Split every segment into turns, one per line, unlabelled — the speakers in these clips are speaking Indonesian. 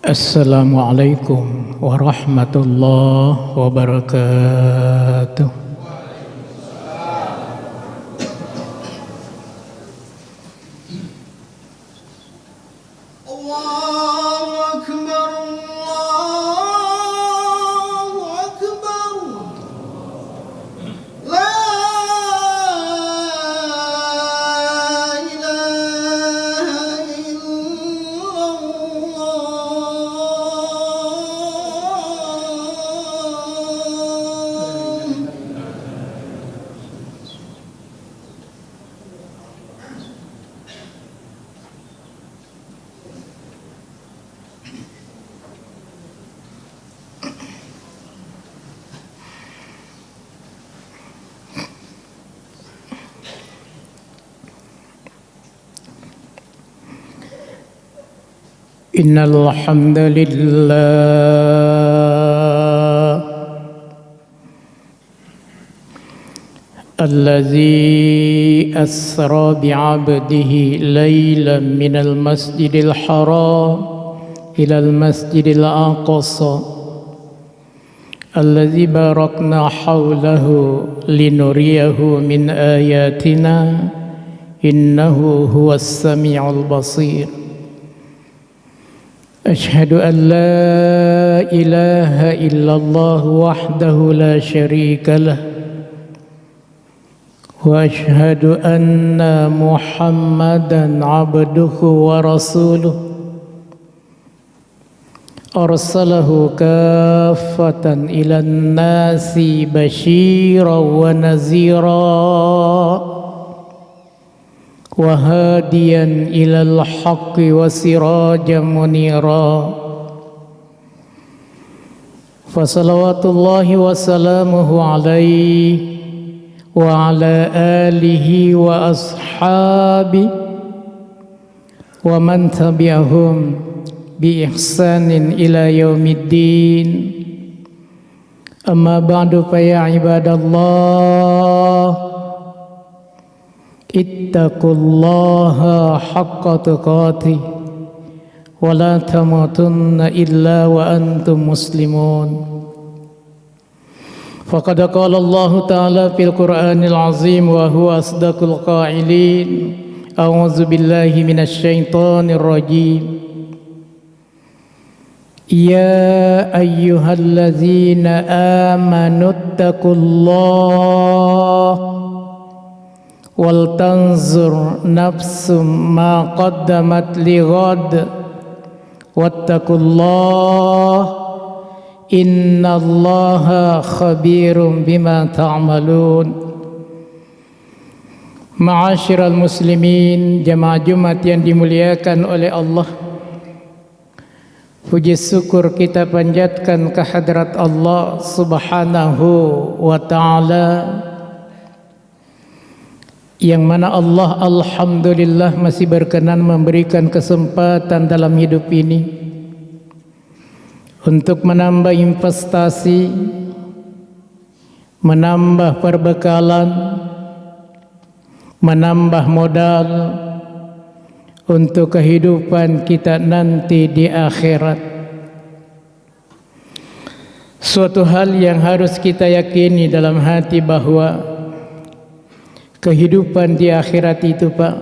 Assalamualaikum warahmatullahi wabarakatuh.
Allahu Akbar, Allahu Akbar. La ilaha illallah.
Innal hamdalillah allazi asra bi'abdihi laylan minal masjidil haram ilal masjidil aqsa allazi barakna hawlahu linuriyahu min ayatina innahu huwas sami'ul basir. أشهد أن لا إله إلا الله وحده لا شريك له وأشهد أن محمدا عبده ورسوله أرسله كافة إلى الناس بشيرا ونذيرا وهاديا إلى الحق وسراجا منيرا فصلوات الله وسلامه عليه وعلى آله وأصحابه ومن تبعهم بإحسان إلى يوم الدين أما بعد فيا عباد الله ittaqullaha haqqa tuqatih wa la tamutunna illa wa antum muslimun. Faqad qala Allah ta'ala fil Qur'anil azim wa huwa asdaqul qailin. A'udzu billahi minasy syaithanir rajim. Ya ayyuhalladzina amanu taqullaha wal tanzur nafsum ma qaddamat li ghad wattaqullah innallaha khabirum bima ta'malun. Ma'asyiral muslimin, jamaah Jumat yang dimuliakan oleh Allah, puji syukur kita panjatkan kehadrat Allah subhanahu wa ta'ala, yang mana Allah alhamdulillah masih berkenan memberikan kesempatan dalam hidup ini untuk menambah investasi, menambah perbekalan, menambah modal untuk kehidupan kita nanti di akhirat. Suatu hal yang harus kita yakini dalam hati bahwa kehidupan di akhirat itu, Pak,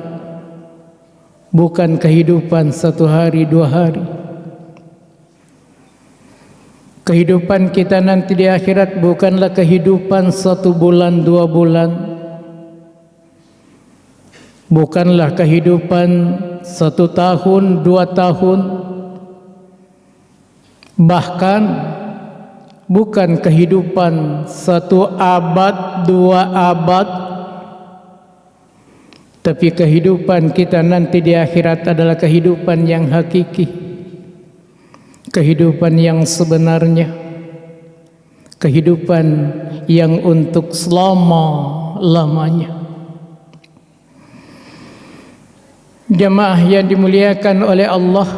bukan kehidupan satu hari dua hari. Kehidupan kita nanti di akhirat bukanlah kehidupan satu bulan dua bulan, bukanlah kehidupan satu tahun dua tahun, bahkan bukan kehidupan satu abad dua abad. Tapi kehidupan kita nanti di akhirat adalah kehidupan yang hakiki, kehidupan yang sebenarnya, kehidupan yang untuk selama-lamanya. Jamaah yang dimuliakan oleh Allah,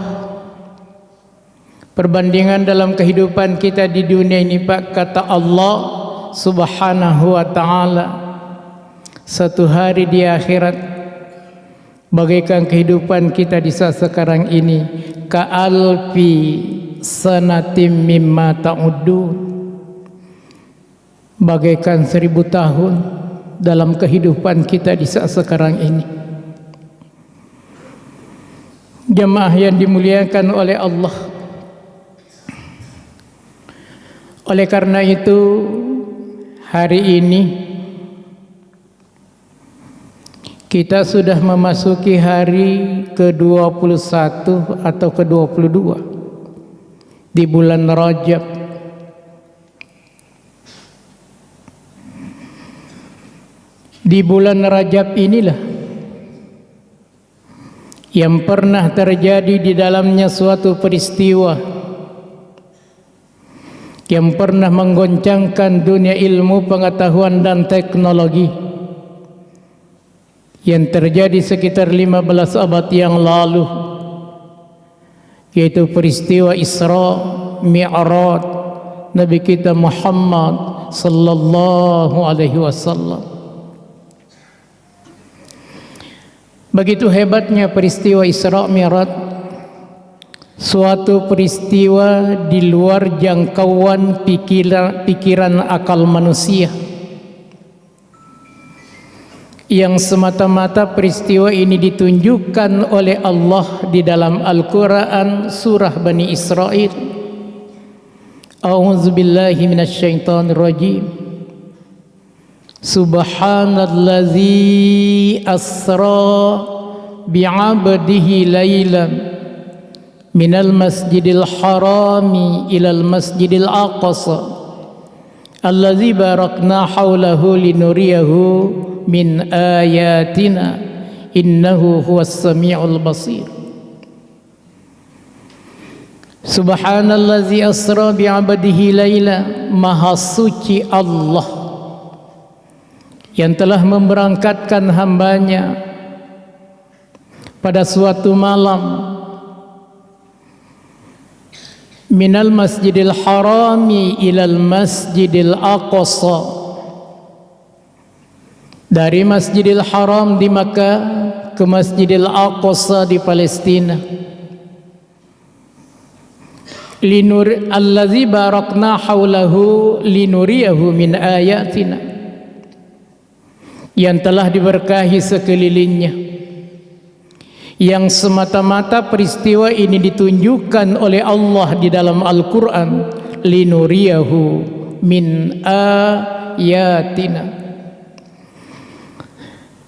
perbandingan dalam kehidupan kita di dunia ini, Pak, kata Allah subhanahu wa ta'ala, satu hari di akhirat bagaikan kehidupan kita di saat sekarang ini, ka'alfi sanatim mimma ta'udun, bagaikan 1000 tahun dalam kehidupan kita di saat sekarang ini. Jemaah yang dimuliakan oleh Allah, oleh karena itu hari ini kita sudah memasuki hari ke-21 atau ke-22 di bulan Rajab. Di bulan Rajab inilah yang pernah terjadi di dalamnya suatu peristiwa yang pernah menggoncangkan dunia ilmu, pengetahuan dan teknologi, yang terjadi sekitar 15 abad yang lalu, yaitu peristiwa Isra Mi'raj Nabi kita Muhammad sallallahu alaihi wasallam. Begitu hebatnya peristiwa Isra Mi'raj, suatu peristiwa di luar jangkauan pikiran akal manusia, yang semata-mata peristiwa ini ditunjukkan oleh Allah di dalam Al-Quran surah Bani Israil. A'udzubillahi minasyaitonir rajim. Subhanallazi asra bi'abdihi laylan minal masjidil harami ilal masjidil aqsa allazi barakna hawlahu linuriyahu min ayatina innahu huwas sami'ul basir. Subhanallazi asra bi'abdihi layla, maha suci Allah yang telah memberangkatkan hambanya pada suatu malam minal masjidil harami ilal masjidil aqsa, dari Masjidil Haram di Makkah ke Masjidil Aqsa di Palestina. Linur allazi barakna haulahu linuriyahu min ayatina, yang telah diberkahi sekelilingnya, yang semata-mata peristiwa ini ditunjukkan oleh Allah di dalam Al-Quran, linuriyahu min ayatina.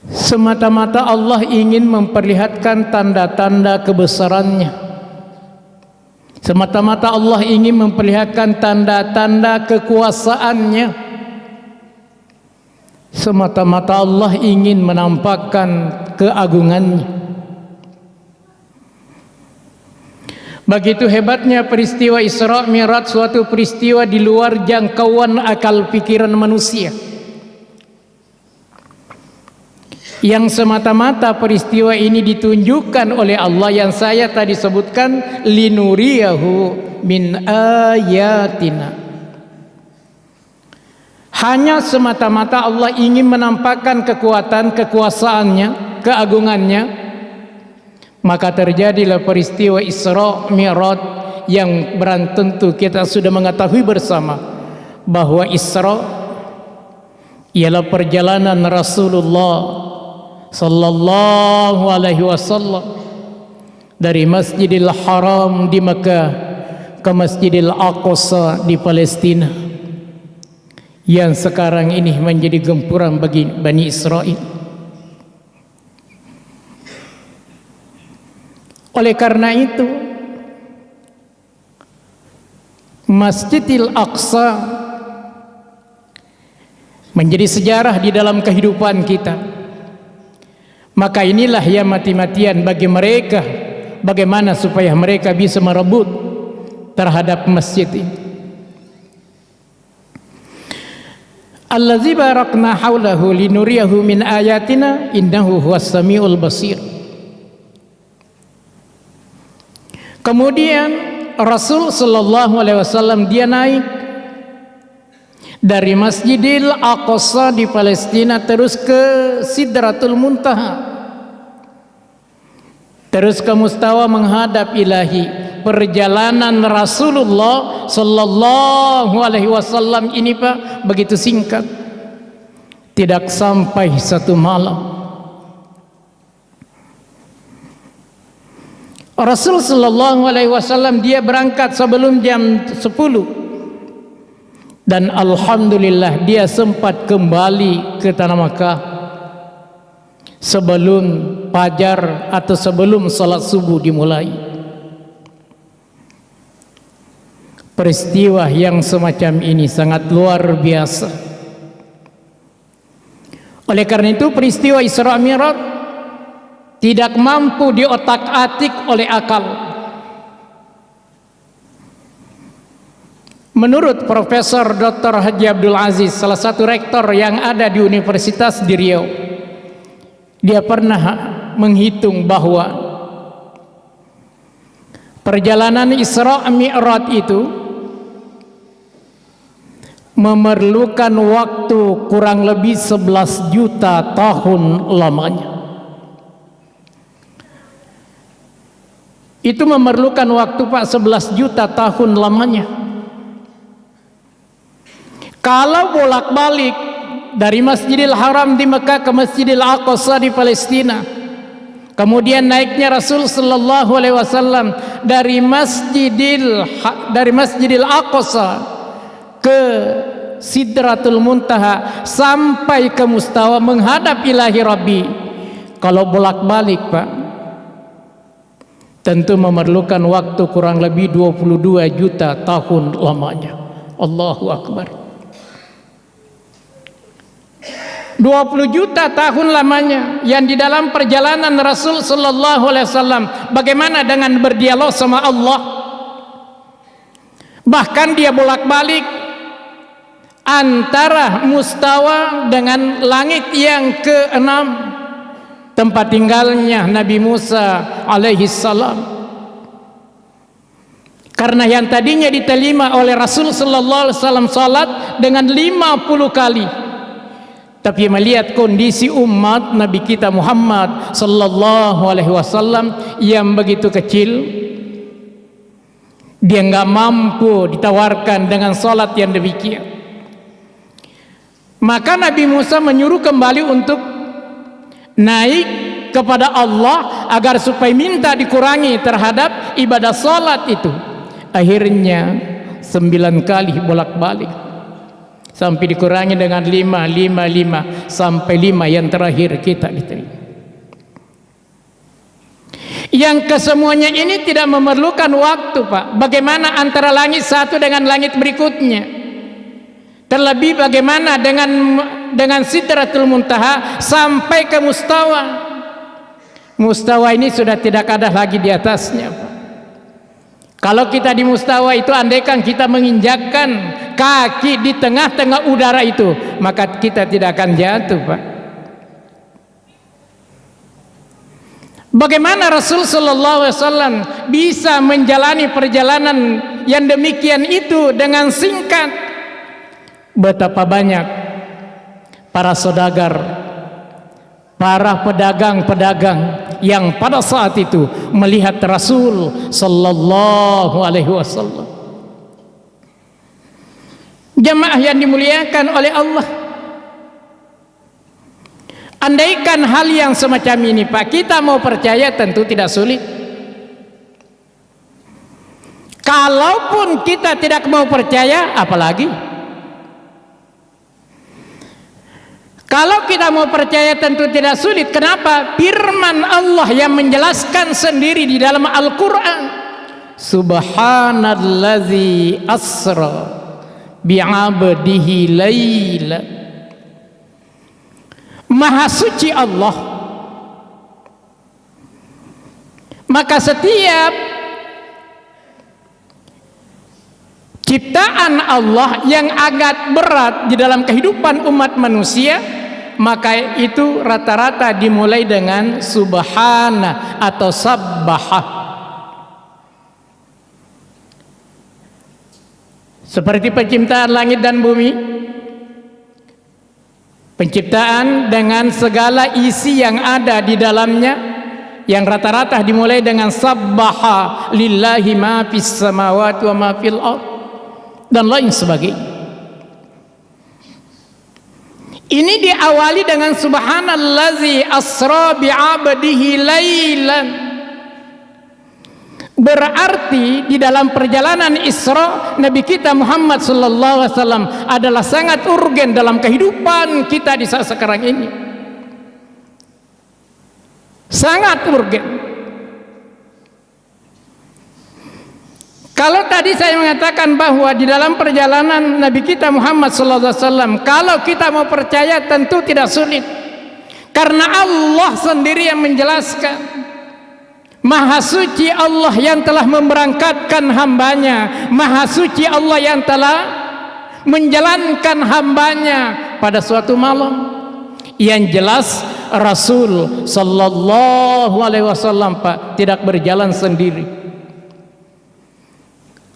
Semata-mata Allah ingin memperlihatkan tanda-tanda kebesarannya. Semata-mata Allah ingin memperlihatkan tanda-tanda kekuasaannya. Semata-mata Allah ingin menampakkan keagungannya. Begitu hebatnya peristiwa Isra Mi'raj, suatu peristiwa di luar jangkauan akal pikiran manusia, yang semata-mata peristiwa ini ditunjukkan oleh Allah yang saya tadi sebutkan, linuriyahu min ayatina. Hanya semata-mata Allah ingin menampakkan kekuatan, kekuasaannya, keagungannya, maka terjadilah peristiwa Isra Mi'raj yang tentu kita sudah mengetahui bersama bahwa Isra ialah perjalanan Rasulullah sallallahu alaihi wasallam dari Masjidil Haram di Makkah ke Masjidil Aqsa di Palestina, yang sekarang ini menjadi gempuran bagi Bani Israel. Oleh karena itu, Masjidil Aqsa menjadi sejarah di dalam kehidupan kita. Maka inilah yang mati-matian bagi mereka, bagaimana supaya mereka bisa merebut terhadap masjid ini. Allazi barakna haulahu linuriyahu min ayatina innahu huwas samiul basir. Kemudian Rasul sallallahu alaihi wasallam dia naik dari Masjidil Aqsa di Palestina terus ke Sidratul Muntaha, terus ke mustawa menghadap ilahi. Perjalanan Rasulullah sallallahu alaihi wasallam ini Pak begitu singkat, tidak sampai satu malam. Rasul sallallahu alaihi wasallam dia berangkat sebelum jam 10, dan alhamdulillah dia sempat kembali ke tanah Makkah sebelum fajar atau sebelum salat subuh dimulai. Peristiwa yang semacam ini sangat luar biasa. Oleh karena itu peristiwa Isra Mi'raj tidak mampu diotak-atik oleh akal. Menurut Profesor Dr. Haji Abdul Aziz, salah satu rektor yang ada di Universitas di Riau, dia pernah menghitung bahwa perjalanan Isra Mi'raj itu memerlukan waktu kurang lebih 11 juta tahun lamanya. Itu memerlukan waktu Pak 11 juta tahun lamanya. Kalau bolak-balik dari Masjidil Haram di Mekah ke Masjidil Aqsa di Palestina, kemudian naiknya Rasul sallallahu alaihi wasallam dari Masjidil Aqsa ke Sidratul Muntaha sampai ke mustawa menghadap ilahi Rabbi, kalau bolak-balik Pak tentu memerlukan waktu kurang lebih 22 juta tahun lamanya. Allahu Akbar. 20 juta tahun lamanya yang di dalam perjalanan Rasul sallallahu alaihi wasallam bagaimana dengan berdialog sama Allah. Bahkan dia bolak-balik antara mustawa dengan langit yang ke-6, tempat tinggalnya Nabi Musa alaihi salam. Karena yang tadinya diterima oleh Rasul sallallahu alaihi wasallam salat dengan 50 kali, tapi melihat kondisi umat Nabi kita Muhammad sallallahu alaihi wasallam yang begitu kecil, dia nggak mampu ditawarkan dengan salat yang demikian. Maka Nabi Musa menyuruh kembali untuk naik kepada Allah agar supaya minta dikurangi terhadap ibadah salat itu. Akhirnya 9 kali bolak-balik sampai dikurangi dengan 5 sampai 5 yang terakhir kita diterima. Yang kesemuanya ini tidak memerlukan waktu Pak. Bagaimana antara langit satu dengan langit berikutnya? Terlebih bagaimana dengan Sidratul Muntaha sampai ke mustawa. Mustawa ini sudah tidak ada lagi di atasnya Pak. Kalau kita di mustawa itu andaikan kita menginjakkan kaki di tengah-tengah udara itu, maka kita tidak akan jatuh Pak. Bagaimana Rasul sallallahu alaihi wasallam bisa menjalani perjalanan yang demikian itu dengan singkat? Betapa banyak para saudagar, para pedagang-pedagang yang pada saat itu melihat Rasul sallallahu alaihi wasallam. Jamaah yang dimuliakan oleh Allah, andaikan hal yang semacam ini Pak, kita mau percaya tentu tidak sulit. Kalaupun kita tidak mau percaya, apalagi? Kalau kita mau percaya tentu tidak sulit. Kenapa? Firman Allah yang menjelaskan sendiri di dalam Al-Quran. Subhanallazi asra bi'abdihi layla. Maha suci Allah. Maka setiap ciptaan Allah yang agak berat di dalam kehidupan umat manusia, maka itu rata-rata dimulai dengan subhana atau sabbaha. Seperti penciptaan langit dan bumi, penciptaan dengan segala isi yang ada di dalamnya, yang rata-rata dimulai dengan sabbaha lillahi ma fis samawati wa ma fil ard dan lain sebagainya. Ini diawali dengan subhanallazi asra bi'abdihi lailan. Berarti di dalam perjalanan Isra, Nabi kita Muhammad sallallahu alaihi wasallam adalah sangat urgen dalam kehidupan kita di saat sekarang ini. Sangat urgen. Kalau tadi saya mengatakan bahwa di dalam perjalanan Nabi kita Muhammad sallallahu alaihi wasallam, kalau kita mau percaya tentu tidak sulit. Karena Allah sendiri yang menjelaskan. Maha suci Allah yang telah memberangkatkan hambanya, maha suci Allah yang telah menjalankan hambanya pada suatu malam. Yang jelas Rasul sallallahu alaihi wasallam Pak tidak berjalan sendiri.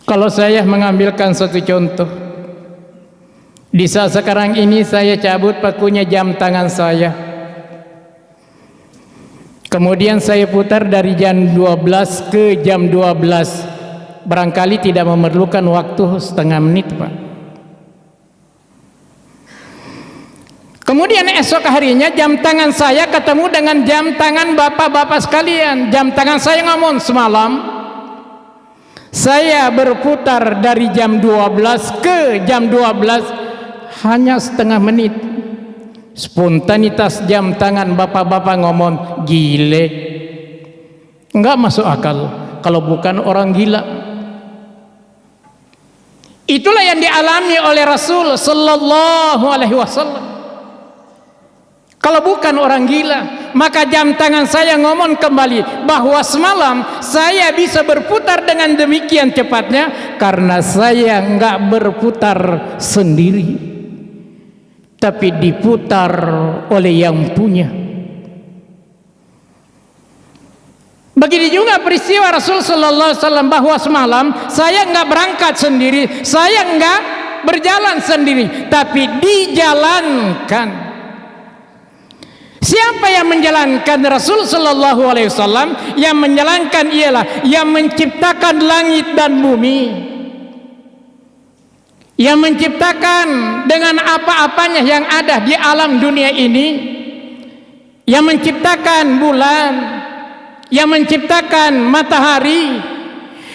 Kalau saya mengambilkan satu contoh, di saat sekarang ini saya cabut pakunya jam tangan saya, kemudian saya putar dari jam 12 ke jam 12, barangkali tidak memerlukan waktu setengah menit Pak. Kemudian esok harinya jam tangan saya ketemu dengan jam tangan bapak-bapak sekalian. Jam tangan saya ngomong semalam saya berputar dari jam 12 ke jam 12 hanya setengah menit. Spontanitas jam tangan bapak-bapak ngomong gile. Enggak masuk akal kalau bukan orang gila. Itulah yang dialami oleh Rasul sallallahu alaihi wasallam. Kalau bukan orang gila, maka jam tangan saya ngomong kembali bahwa semalam saya bisa berputar dengan demikian cepatnya karena saya enggak berputar sendiri, tapi diputar oleh yang punya. Begitu juga peristiwa Rasul sallallahu alaihi wasallam bahwa semalam saya enggak berangkat sendiri, saya enggak berjalan sendiri, tapi dijalankan. Siapa yang menjalankan? Rasul sallallahu alaihi wasallam. Yang menjalankan ialah yang menciptakan langit dan bumi, yang menciptakan dengan apa-apanya yang ada di alam dunia ini, yang menciptakan bulan, yang menciptakan matahari.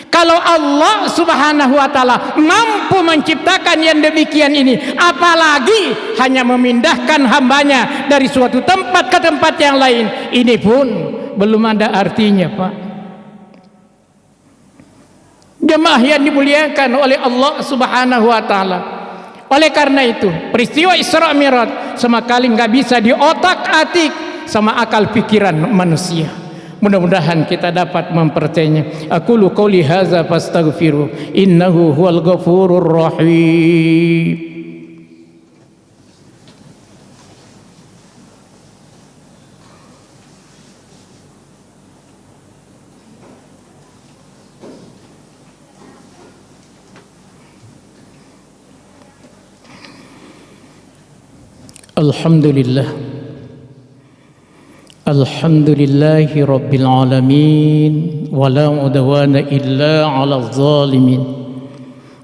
Kalau Allah subhanahu wa ta'ala mampu menciptakan yang demikian ini, apalagi hanya memindahkan hambanya dari suatu tempat ke tempat yang lain, ini pun belum ada artinya Pak. Jemaah yang dimuliakan oleh Allah subhanahu wa ta'ala. Oleh karena itu peristiwa Isra Mi'raj sama kali nggak bisa diotak-atik sama akal pikiran manusia. Mudah-mudahan kita dapat mempercayainya. Aqulu qouli hadza fastaghfiru innahu huwal ghafurur rahim. Alhamdulillah. Alhamdulillahi Rabbil Alamin. Wa la udwana illa ala zalimin.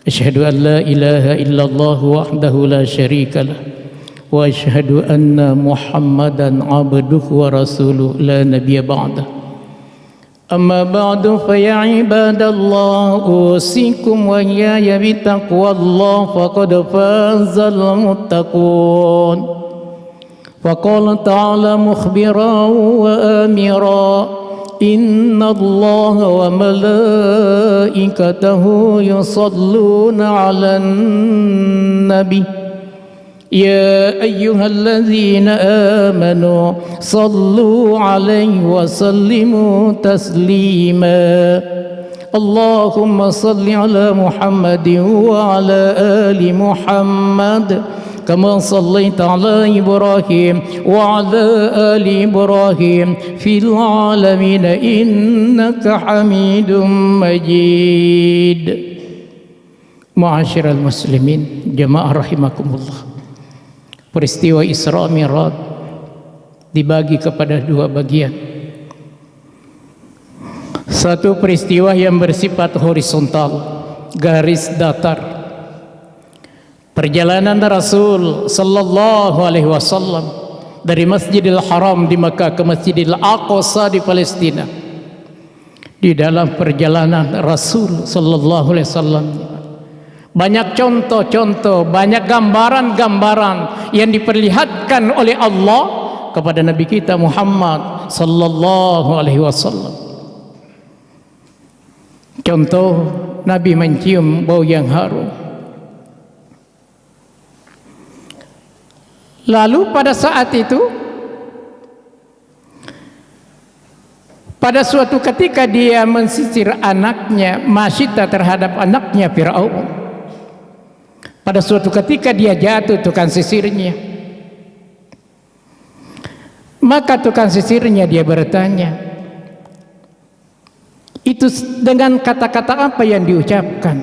Ashhadu an la ilaha illallah wahdahu la syarika lah. Wa ashhadu anna Muhammadan abduhu wa rasuluh la nabiyya ba'dah. Amma ba'du fa ya ibadallah usikum wa iyaya bitaqwallah faqad fazal muttaqun. وقال تعالى مخبرا وآمرا إن الله وملائكته يصلون على النبي يا أيها الذين آمنوا صلوا عليه وسلموا تسليما اللهم صل على محمد وعلى آل محمد كما صليت على إبراهيم وعلى آل إبراهيم في العالمين إنك حميد مجيد. Ma'asyiral muslimin, jamaah rahimakumullah. Peristiwa Isra Mi'raj dibagi kepada dua bagian. Satu peristiwa yang bersifat horizontal, garis datar. Perjalanan Rasul sallallahu alaihi wasallam dari Masjidil Haram di Makkah ke Masjidil Aqsa di Palestina. Di dalam perjalanan Rasul sallallahu alaihi wasallam banyak contoh-contoh, banyak gambaran-gambaran yang diperlihatkan oleh Allah kepada Nabi kita Muhammad sallallahu alaihi wasallam. Contoh, Nabi mencium bau yang harum. Lalu pada saat itu, pada suatu ketika dia mensisir anaknya, Masyita terhadap anaknya Fir'aun. Pada suatu ketika dia jatuh tukang sisirnya. Maka tukang sisirnya dia bertanya, itu dengan kata-kata apa yang diucapkan?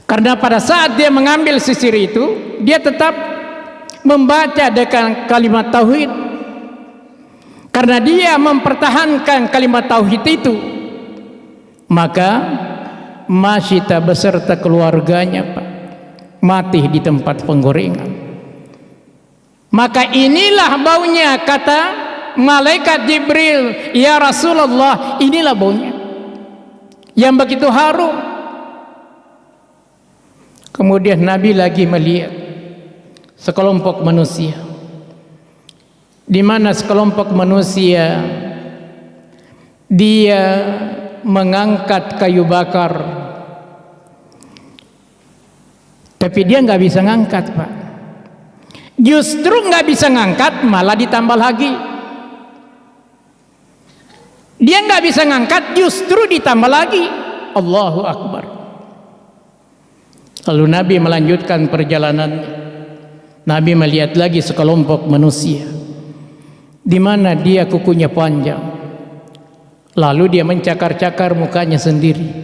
Karena pada saat dia mengambil sisir itu, dia tetap membaca dengan kalimat tauhid. Karena dia mempertahankan kalimat tauhid itu, maka Masyita beserta keluarganya mati di tempat penggorengan. Maka inilah baunya, kata malaikat Jibril, ya Rasulullah, inilah baunya yang begitu harum. Kemudian Nabi lagi melihat sekelompok manusia, di mana sekelompok manusia dia mengangkat kayu bakar, tapi dia nggak bisa ngangkat, Pak. Justru nggak bisa ngangkat, malah ditambah lagi. Dia nggak bisa ngangkat, justru ditambah lagi. Allahu Akbar. Lalu Nabi melanjutkan perjalanannya. Nabi melihat lagi sekelompok manusia, di mana dia kukunya panjang. Lalu dia mencakar-cakar mukanya sendiri.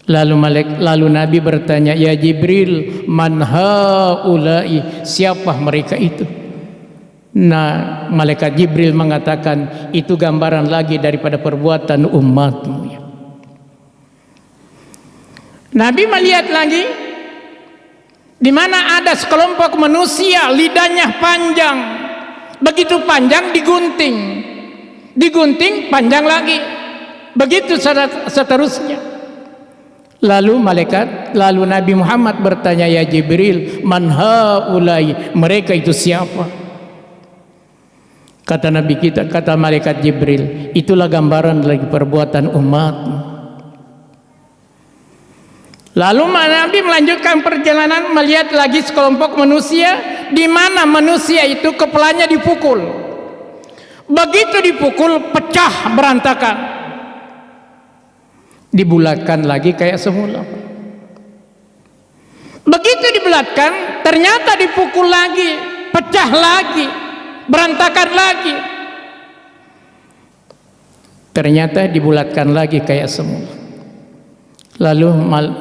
Lalu Nabi bertanya, ya Jibril, man haulai, siapa mereka itu? Nah, malaikat Jibril mengatakan, itu gambaran lagi daripada perbuatan umatmu. Nabi melihat lagi, di mana ada sekelompok manusia lidahnya panjang, begitu panjang digunting panjang lagi, begitu seterusnya. Lalu Nabi Muhammad bertanya, ya Jibril, man haulai, mereka itu siapa? Kata Nabi kita, kata malaikat Jibril, itulah gambaran dari perbuatan umatmu. Lalu Nabi melanjutkan perjalanan, melihat lagi sekelompok manusia, di mana manusia itu kepalanya dipukul. Begitu dipukul, pecah berantakan. Dibulatkan lagi kayak semula. Begitu dibulatkan, ternyata dipukul lagi, pecah lagi, berantakan lagi. Ternyata dibulatkan lagi kayak semula. Lalu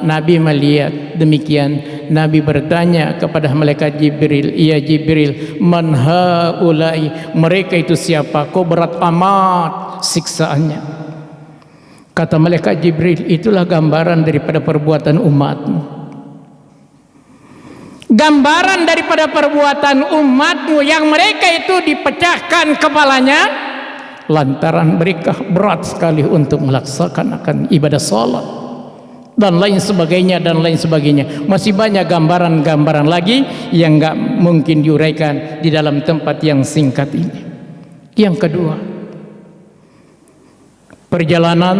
Nabi melihat demikian, Nabi bertanya kepada malaikat Jibril, ya Jibril, man haulai, mereka itu siapa? Kok berat amat siksaannya? Kata malaikat Jibril, itulah gambaran daripada perbuatan umatmu. Gambaran daripada perbuatan umatmu yang mereka itu dipecahkan kepalanya lantaran mereka berat sekali untuk melaksanakan ibadah salat dan lain sebagainya dan lain sebagainya. Masih banyak gambaran-gambaran lagi yang nggak mungkin diuraikan di dalam tempat yang singkat ini. Yang kedua, perjalanan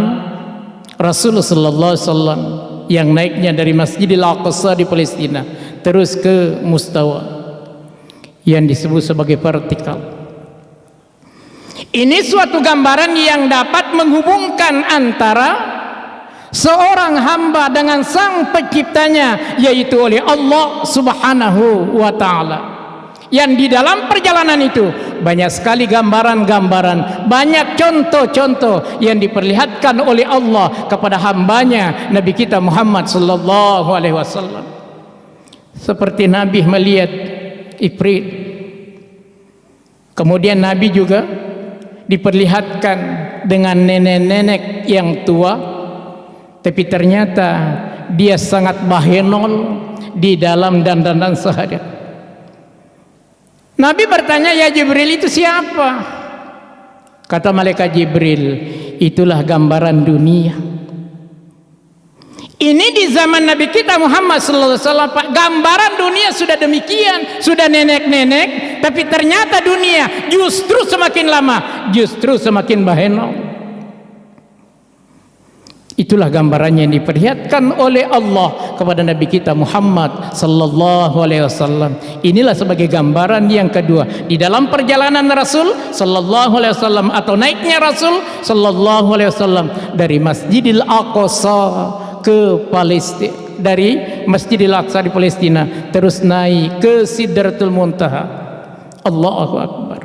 Rasulullah sallallahu alaihi wasallam yang naiknya dari Masjidil Aqsa di Palestina terus ke mustawa yang disebut sebagai vertikal. Ini suatu gambaran yang dapat menghubungkan antara seorang hamba dengan sang penciptanya, yaitu oleh Allah Subhanahu wa ta'ala. Yang di dalam perjalanan itu banyak sekali gambaran-gambaran, banyak contoh-contoh yang diperlihatkan oleh Allah kepada hambanya Nabi kita Muhammad sallallahu alaihi wasallam. Seperti Nabi melihat Ifrit. Kemudian Nabi juga diperlihatkan dengan nenek-nenek yang tua, tapi ternyata dia sangat bahenol di dalam dandanan sehari. Nabi bertanya, ya Jibril, itu siapa? Kata malaikat Jibril, itulah gambaran dunia. Ini di zaman Nabi kita Muhammad sallallahu alaihi wasallam, Pak, gambaran dunia sudah demikian, sudah nenek-nenek, tapi ternyata dunia justru semakin lama, justru semakin bahenol. Itulah gambarannya yang diperlihatkan oleh Allah kepada Nabi kita Muhammad sallallahu alaihi wasallam. Inilah sebagai gambaran yang kedua di dalam perjalanan Rasul sallallahu alaihi wasallam, atau naiknya Rasul sallallahu alaihi wasallam dari Masjidil Aqsa ke Palestina, dari Masjidil Aqsa di Palestina terus naik ke Sidratul Muntaha. Allahu Akbar.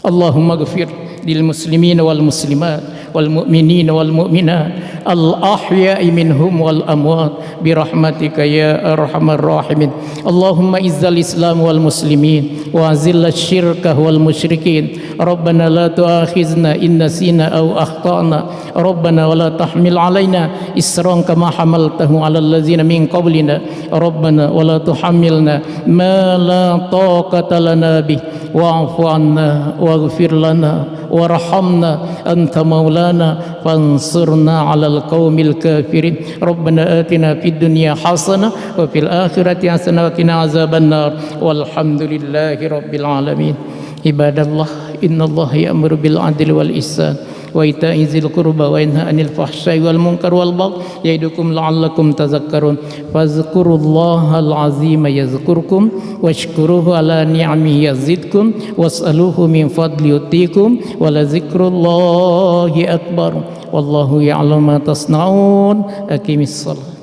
Allahumma ghfir lil muslimin wal muslimat wal mu'minin wal mu'minat al ahya'i minhum wal amwat bi rahmatika ya arhamar rahimin. Allahumma izzal islam wal muslimin wa azil syirka wal musyrikin. Rabbana la tu'akhizna in nasina aw akhtana. Rabbana wa la tahmil alaina isran kama hamaltahu ala allazina min qablina. Rabbana wa la tuhammilna ma la taqata lana bih wa'fu anna waghfir lana warhamna anta maulana fansurna 'alal qaumil kafirin. Rabbana atina fid dunya hasanah wa fil akhirati hasanah wa qina azabannar. Walhamdulillahi rabbil alamin. Ibadallah, innallaha ya'muru bil 'adli wal ihsan wa ita'i dzil qurba wa yanha 'anil fahsya'i wal munkar wal baghi ya'idukum la'allakum tadhakkarun. Fadhkurullahal 'azima yazkurkum washkuruhu 'ala ni'amihi yazidkum was'aluhu min fadli yutikum wa la dzikrullahi akbar wallahu ya'lamu ma tasna'un. Aqimis shalah.